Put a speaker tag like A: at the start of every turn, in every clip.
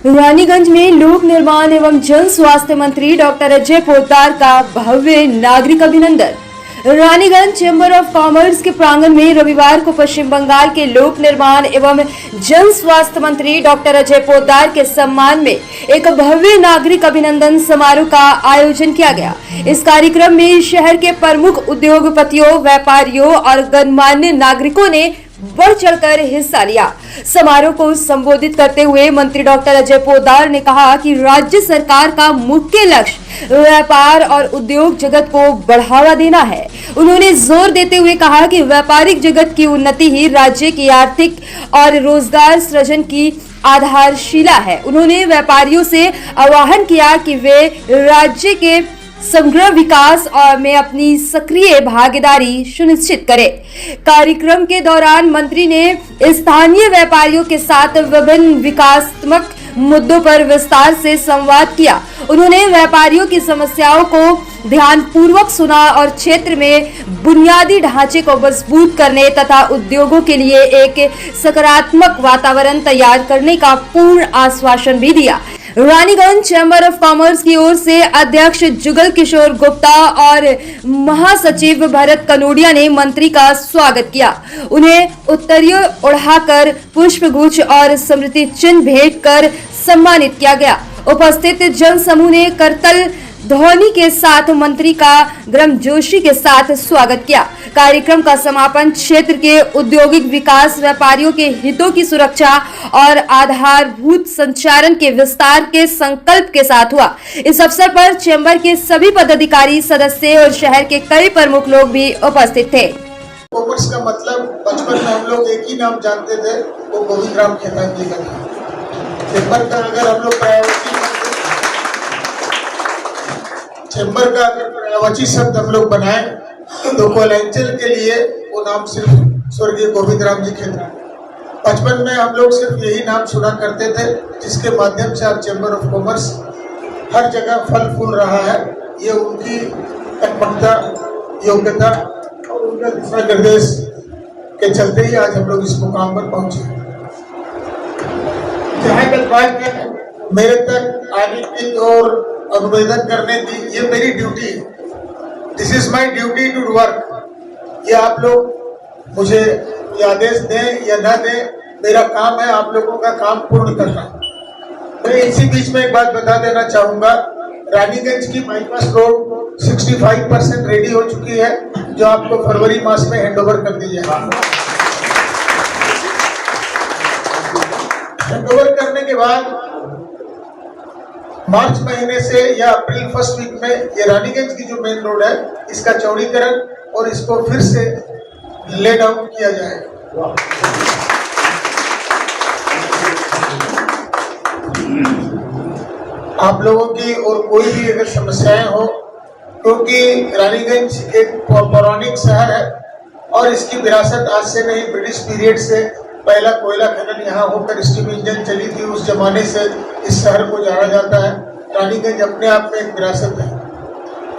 A: रानीगंज में लोक निर्माण एवं जन स्वास्थ्य मंत्री डॉक्टर अजय पोद्दार का भव्य नागरिक अभिनंदन। रानीगंज चैम्बर ऑफ कॉमर्स के प्रांगण में रविवार को पश्चिम बंगाल के लोक निर्माण एवं जन स्वास्थ्य मंत्री डॉक्टर अजय पोद्दार के सम्मान में एक भव्य नागरिक अभिनंदन समारोह का आयोजन किया गया। इस कार्यक्रम में शहर के प्रमुख उद्योगपतियों, व्यापारियों और गणमान्य नागरिकों ने बढ़ चढ़कर हिस्सा लिया। समारोह को संबोधित करते हुए मंत्री डॉक्टर अजय पोद्दार ने कहा कि राज्य सरकार का मुख्य लक्ष्य व्यापार और उद्योग जगत को बढ़ावा देना है। उन्होंने जोर देते हुए कहा कि व्यापारिक जगत की उन्नति ही राज्य की आर्थिक और रोजगार सृजन की आधारशिला है। उन्होंने व्यापारियों से आह्वान किया कि वे राज्य के समग्र विकास और में अपनी सक्रिय भागीदारी सुनिश्चित करें। कार्यक्रम के दौरान मंत्री ने स्थानीय व्यापारियों के साथ विभिन्न विकासात्मक मुद्दों पर विस्तार से संवाद किया। उन्होंने व्यापारियों की समस्याओं को ध्यानपूर्वक सुना और क्षेत्र में बुनियादी ढांचे को मजबूत करने तथा उद्योगों के लिए एक सकारात्मक वातावरण तैयार करने का पूर्ण आश्वासन भी दिया। रानीगंज चैम्बर ऑफ कॉमर्स की ओर से अध्यक्ष जुगल किशोर गुप्ता और महासचिव भरत कनोडिया ने मंत्री का स्वागत किया। उन्हें उत्तरीय ओढ़ाकर पुष्पगुच्छ और स्मृति चिन्ह भेंट कर सम्मानित किया गया। उपस्थित जन समूह ने करतल ध्वनि के साथ मंत्री का गर्मजोशी के साथ स्वागत किया। कार्यक्रम का समापन क्षेत्र के औद्योगिक विकास, व्यापारियों के हितों की सुरक्षा और आधारभूत संचालन के विस्तार के संकल्प के साथ हुआ। इस अवसर पर चैम्बर के सभी पदाधिकारी, सदस्य और शहर के कई प्रमुख लोग भी उपस्थित थे।
B: कॉमर्स का मतलब बचपन में हम लोग एक ही नाम जानते थे, वो गोविंद राम खेतान जी का था। चैम्बर का अगर हम लोग चैम्बर का अगर पर्यायवाची शब्द हम लोग बनाए तो कोयलांचल के लिए वो नाम सिर्फ स्वर्गीय गोविंद राम जी खेतान। बचपन में हम लोग सिर्फ यही नाम सुना करते थे, जिसके माध्यम से आज चैम्बर ऑफ कॉमर्स हर जगह फल फूल रहा है। ये उनकी तत्परता, योग्यता और उनका दिशा निर्देश के चलते ही आज हम लोग इस मुकाम पर पहुंचे। जहाँ तक बात है मेरे तक आने की और अनुवेदन करने की, ये मेरी ड्यूटी है। This is my duty to work. ये आप लोग मुझे ये आदेश दें या न दें, मेरा काम है आप लोगों का काम पूर्ण करना। मैं इसी बीच में एक बात बता देना चाहूंगा, रानीगंज की बाईपास रोड 65% रेडी हो चुकी है, जो आपको फरवरी मास में हैंडओवर कर दी जाएगी। हैंडओवर करने के बाद मार्च महीने से या अप्रैल फर्स्ट वीक में ये रानीगंज की जो मेन रोड है, इसका चौड़ीकरण और इसको फिर से ले डाउन किया जाएगा। आप लोगों की और कोई भी अगर समस्याएं हो, क्योंकि रानीगंज एक पौराणिक शहर है और इसकी विरासत आज से नहीं, ब्रिटिश पीरियड से पहला कोयला खनन यहाँ होकर स्टीम इंजन चली थी, उस जमाने से इस शहर को जाना जाता है। रानीगंज अपने आप में एक विरासत है।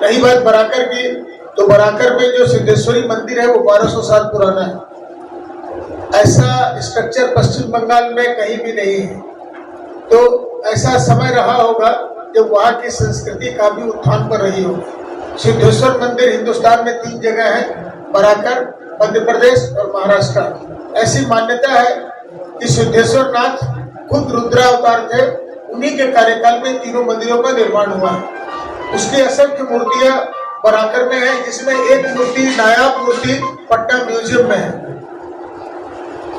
B: रही बात बराकर की, तो बराकर में जो सिद्धेश्वरी मंदिर है वो 1200 साल पुराना है। ऐसा स्ट्रक्चर पश्चिम बंगाल में कहीं भी नहीं है। तो ऐसा समय रहा होगा जब वहाँ की संस्कृति का भी उत्थान पर रही होगी। सिद्धेश्वर मंदिर हिंदुस्तान में 3 जगह है, बराकर, मध्य प्रदेश और महाराष्ट्र। ऐसी मान्यता है कि सिद्धेश्वर नाथ खुद रुद्रावतार थे, उन्हीं के कार्यकाल में तीनों मंदिरों का निर्माण हुआ है। उसकी असंख्य मूर्तियां बराकर में है, जिसमें एक मूर्ति, नायाब मूर्ति पटना म्यूजियम में है।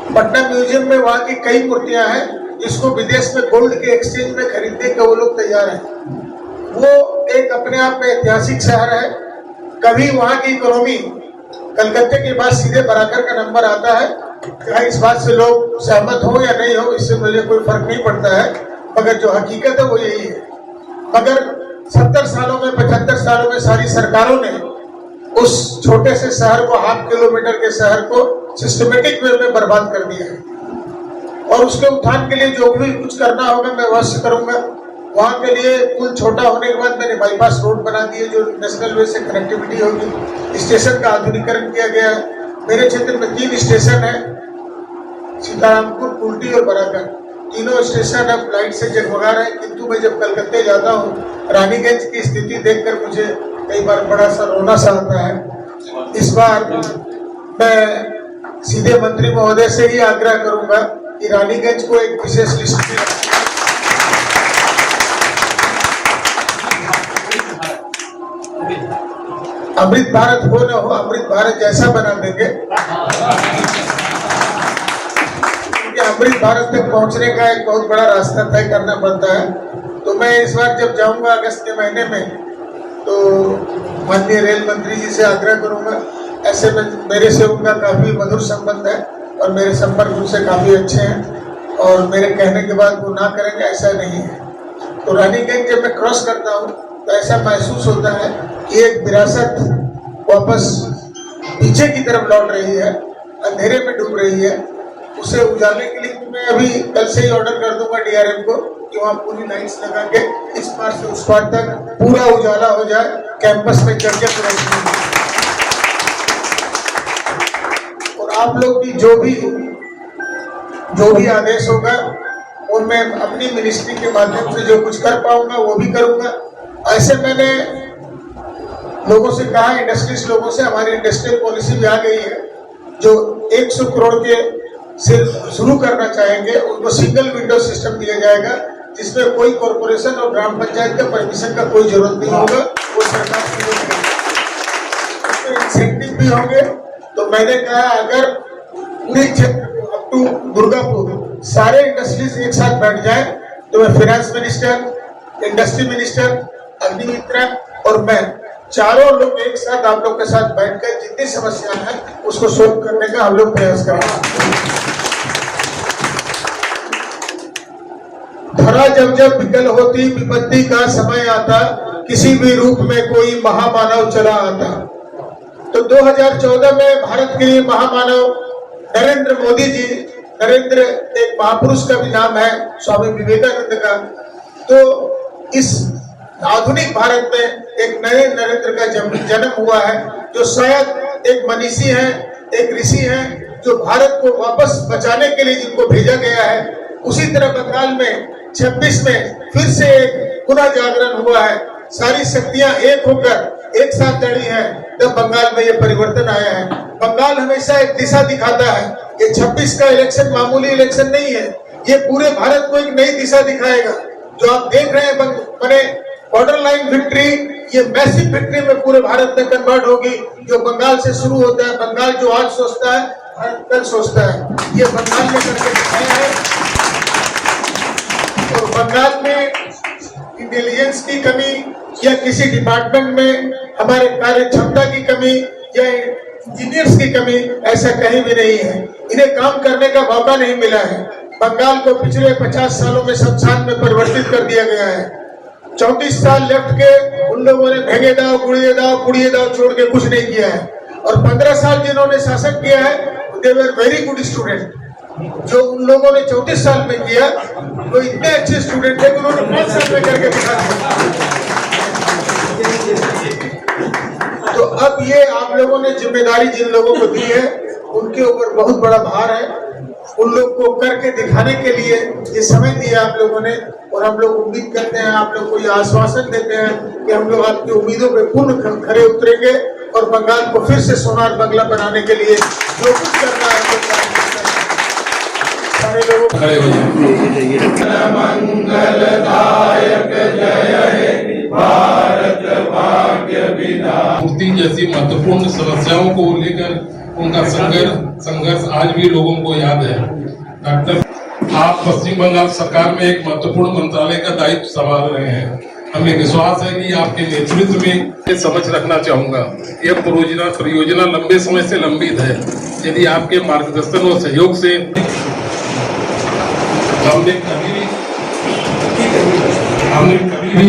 B: पटना म्यूजियम में वहाँ की कई मूर्तियां हैं, जिसको विदेश में गोल्ड के एक्सचेंज में खरीदने के वो लोग तैयार हैं। वो एक अपने आप में ऐतिहासिक शहर है। कभी वहाँ की इकोनॉमी कलकत्ते के बाद सीधे बराकर का नंबर आता है। इस बात से लोग सहमत हो या नहीं हो, इससे मुझे कोई फर्क नहीं पड़ता है, मगर जो हकीकत है वो यही है। मगर 70 सालों में, 75 सालों में सारी सरकारों ने उस छोटे से शहर को, ½ किलोमीटर के शहर को सिस्टमेटिक वे में बर्बाद कर दिया है। और उसके उत्थान के लिए जो भी कुछ करना होगा मैं अवश्य करूंगा। वहाँ के लिए पुल छोटा होने के बाद मैंने बाईपास रोड बना दी है, जो नेशनल वे से कनेक्टिविटी होगी। स्टेशन का आधुनिकीकरण किया गया है। मेरे क्षेत्र में 3 स्टेशन है, सीतारामपुर, कुल्टी और बराकर। तीनों स्टेशन अब लाइट से जगमगा रहे हैं, किंतु मैं जब कलकत्ते जाता हूँ रानीगंज की स्थिति देखकर मुझे कई बार बड़ा सा रोना सा आता है। इस बार मैं सीधे मंत्री महोदय से ही आग्रह करूंगा कि रानीगंज को एक विशेष लिस्ट में अमृत भारत हो न हो, अमृत भारत जैसा बना देंगे, क्योंकि अमृत भारत तक पहुंचने का एक बहुत बड़ा रास्ता तय करना पड़ता है। तो मैं इस बार जब जाऊंगा अगस्त के महीने में, तो माननीय रेल मंत्री जी से आग्रह करूंगा। ऐसे में मेरे से उनका काफी मधुर संबंध है और मेरे संपर्क उनसे काफी अच्छे हैं और मेरे कहने के बाद वो ना करेंगे ऐसा नहीं है। तो रानीगंज जब मैं क्रॉस करता हूँ तो ऐसा महसूस होता है कि एक विरासत वापस पीछे की तरफ लौट रही है, अंधेरे में डूब रही है। उसे उजाले के लिए मैं अभी कल से ही ऑर्डर कर दूंगा डीआरएम को कि वहाँ पूरी लाइट्स लगा के इस पार से उस पार तक पूरा उजाला हो जाए, कैंपस में चर्चा रोशनी। और आप लोग भी जो भी आदेश होगा और मैं अपनी मिनिस्ट्री के माध्यम से जो कुछ कर पाऊंगा वो भी करूंगा। ऐसे मैंने लोगों से कहा, इंडस्ट्रीज लोगों से, हमारी इंडस्ट्रियल पॉलिसी भी आ गई है, जो 100 करोड़ के सिर्फ शुरू करना चाहेंगे उनको सिंगल विंडो सिस्टम दिया जाएगा, जिसमें कोई कॉर्पोरेशन और ग्राम पंचायत का परमिशन का कोई जरूरत नहीं होगा, वो सरकार की उसमें इंसेंटिव भी होंगे। तो मैंने कहा अगर पूरे क्षेत्र अप टू दुर्गापुर सारे इंडस्ट्रीज एक साथ बैठ जाए तो मैं finance minister, industry minister, Agnimitra और मैं चारों लोग एक साथ आप लोग के साथ बैठकर जितनी समस्याएं हैं उसको सोल्व करने का हम लोग प्रयास करेंगे। धरा जब जब विकल होती, विपत्ति का समय आता, किसी भी रूप में कोई महामानव चला आता। तो 2014 में भारत के लिए महामानव नरेंद्र मोदी जी, नरेंद्र एक महापुरुष का भी नाम है, स्वामी विवेकानंद का। तो इस आधुनिक भारत में एक नए नरेंद्र का जन्म हुआ है, जो शायद एक मनीषी है, एक ऋषि है, जो भारत को वापस बचाने के लिए जिनको भेजा गया है। उसी तरह बंगाल में 26 में फिर से एक पुनः जागरण हुआ है, सारी शक्तियां एक होकर एक साथ लड़ी है, तब बंगाल में ये परिवर्तन आया है। बंगाल हमेशा एक दिशा दिखाता है। ये 26 का इलेक्शन मामूली इलेक्शन नहीं है, ये पूरे भारत को एक नई दिशा दिखाएगा। जो आप देख रहे हैं बने बॉर्डर लाइन विक्ट्री, ये मैसिव विक्ट्री में पूरे भारत में कन्वर्ट होगी। जो बंगाल से शुरू होता है, बंगाल जो आज सोचता है भारत कल सोचता है, ये बंगाल ने करके दिखाया है। और बंगाल में इंटेलिजेंस की कमी या किसी डिपार्टमेंट में हमारे कार्य क्षमता की कमी या इंजीनियर्स की कमी ऐसा कहीं भी नहीं है। इन्हें काम करने का मौका नहीं मिला है। बंगाल को पिछले 50 सालों में शमशान में परिवर्तित कर दिया गया है। 34 साल लेफ्ट के उन लोगों ने भेगे दाव, कुड़िए दाव छोड़ के कुछ नहीं किया है। और 15 साल जिन्होंने शासन किया है, दे वर वेरी गुड स्टूडेंट। जो उन लोगों ने 34 साल में किया, वो इतने अच्छे स्टूडेंट थे कि उन्होंने 5 साल में करके दिखा दिया। तो अब ये आप लोगों ने जिम्मेदारी जिन लोगों को दी है, उनके ऊपर बहुत बड़ा भार है। उन लोग को करके दिखाने के लिए ये समय दिया आप लोगों ने, और हम लोग उम्मीद करते हैं, आप लोग को ये आश्वासन देते हैं कि हम लोग आपकी उम्मीदों पे पूर्ण खरे उतरेंगे और बंगाल को फिर से सोनार बंगला बनाने के लिए जो कुछ करना है वो सारे लोगों खड़े हो जाए। मंगलदायक जय हे भारत भाग्य विधाता।
C: मूर्ति जैसी महत्वपूर्ण समस्याओं को लेकर उनका संघर्ष आज भी लोगों को याद है। डॉक्टर, आप पश्चिम बंगाल सरकार में एक महत्वपूर्ण मंत्रालय का दायित्व संभाल रहे हैं। हमें विश्वास है कि आपके नेतृत्व में ये समझ रखना चाहूंगा, यह परियोजना लंबे समय से लंबित है। यदि आपके मार्गदर्शन और सहयोग से हमने कभी भी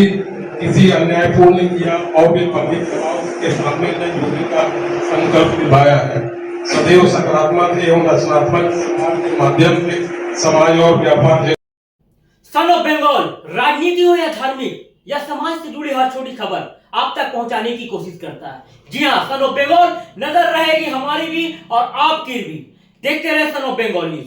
C: किसी अन्यायपूर्ण या अवैधानिक दबाव के सामने नहीं झुकने का संकल्प निभाया है। सदैव सकारात्मक एवं रचनात्मक समाज के माध्यम से समाज और व्यापार।
D: सन ऑफ बंगाल राजनीति हो या धार्मिक या समाज से जुड़ी हर छोटी खबर आप तक पहुंचाने की कोशिश करता है। जी हाँ, सन ऑफ बंगाल नजर रहेगी हमारी भी और आपकी भी। देखते रहे सन ऑफ बंगाल न्यूज।